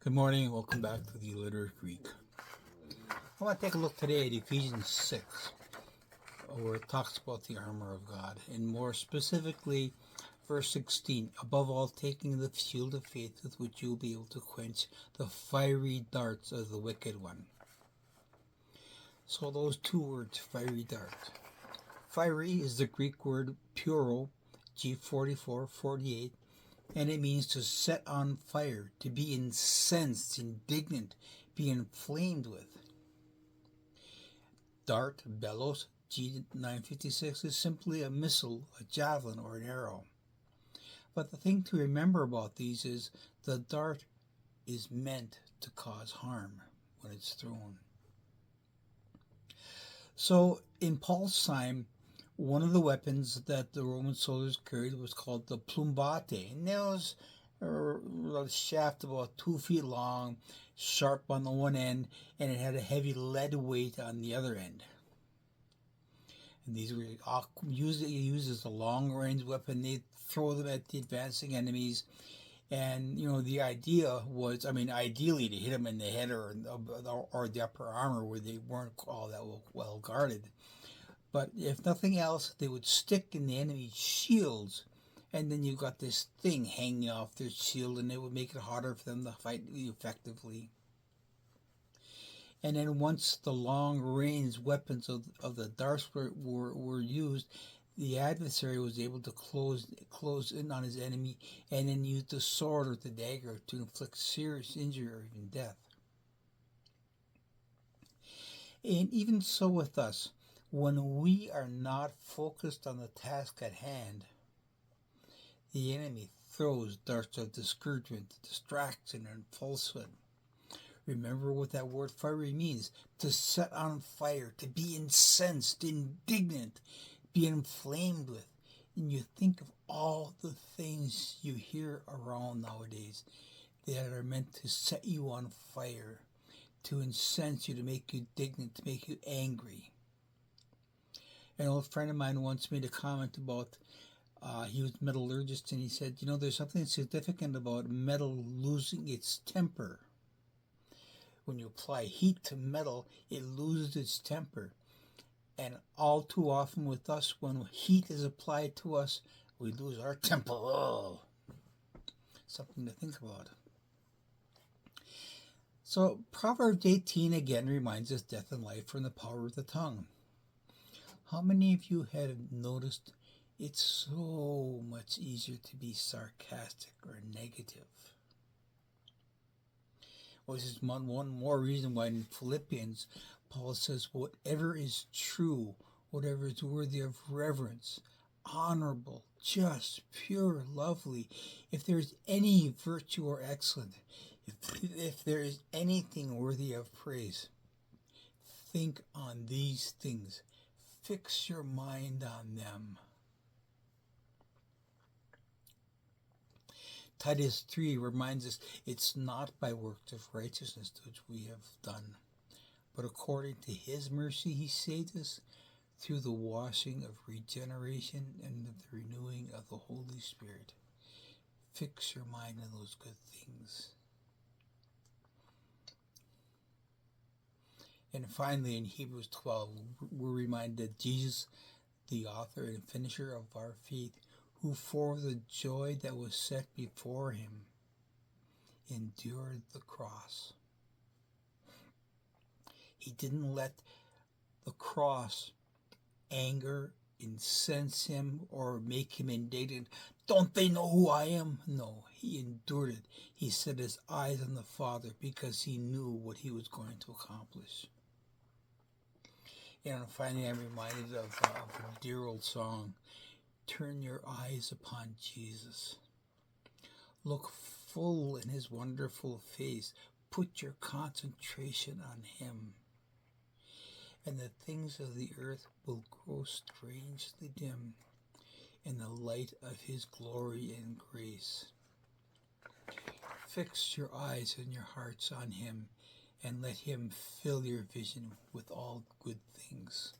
Good morning and welcome back to the Illiterate Greek. I want to take a look today at Ephesians 6, where it talks about the armor of God, and more specifically, verse 16, above all, taking the shield of faith with which you will be able to quench the fiery darts of the wicked one. So those two words, fiery dart. Fiery is the Greek word puro, G4448, and it means to set on fire, to be incensed, indignant, be inflamed with. Dart, bellows, G956, is simply a missile, a javelin, or an arrow. But the thing to remember about these is the dart is meant to cause harm when it's thrown. So in Paul's time, one of the weapons that the Roman soldiers carried was called the plumbate, and it was a shaft about 2 feet long, sharp on the one end, and it had a heavy lead weight on the other end. And these were used as a long-range weapon. They'd throw them at the advancing enemies, and the idea was, ideally to hit them in the head or the upper armor where they weren't all that well guarded. But if nothing else, they would stick in the enemy's shields, and then you got this thing hanging off their shield, and it would make it harder for them to fight effectively. And then once the long-range weapons of the darts were used, the adversary was able to close in on his enemy and then use the sword or the dagger to inflict serious injury or even death. And even so with us, when we are not focused on the task at hand, the enemy throws darts of discouragement, distraction, and falsehood. Remember what that word fiery means: to set on fire, to be incensed, indignant, be inflamed with. And you think of all the things you hear around nowadays that are meant to set you on fire, to incense you, to make you indignant, to make you angry. An old friend of mine once made a comment about, he was a metallurgist, and he said, there's something significant about metal losing its temper. When you apply heat to metal, it loses its temper. And all too often with us, when heat is applied to us, we lose our temper. Oh, something to think about. So Proverbs 18 again reminds us death and life are in the power of the tongue. How many of you have noticed it's so much easier to be sarcastic or negative? Well, this is one more reason why in Philippians, Paul says, whatever is true, whatever is worthy of reverence, honorable, just, pure, lovely, if there is any virtue or excellence, if there is anything worthy of praise, think on these things. Fix your mind on them. Titus 3 reminds us it's not by works of righteousness which we have done, but according to his mercy he saved us through the washing of regeneration and the renewing of the Holy Spirit. Fix your mind on those good things. And finally, in Hebrews 12, we're reminded that Jesus, the author and finisher of our faith, who for the joy that was set before him endured the cross. He didn't let the cross anger, incense him, or make him indignant. Don't they know who I am? No, he endured it. He set his eyes on the Father because he knew what he was going to accomplish. And finally, I'm reminded of a dear old song, Turn Your Eyes Upon Jesus. Look full in his wonderful face. Put your concentration on him. And the things of the earth will grow strangely dim in the light of his glory and grace. Fix your eyes and your hearts on him, and let him fill your vision with all good things.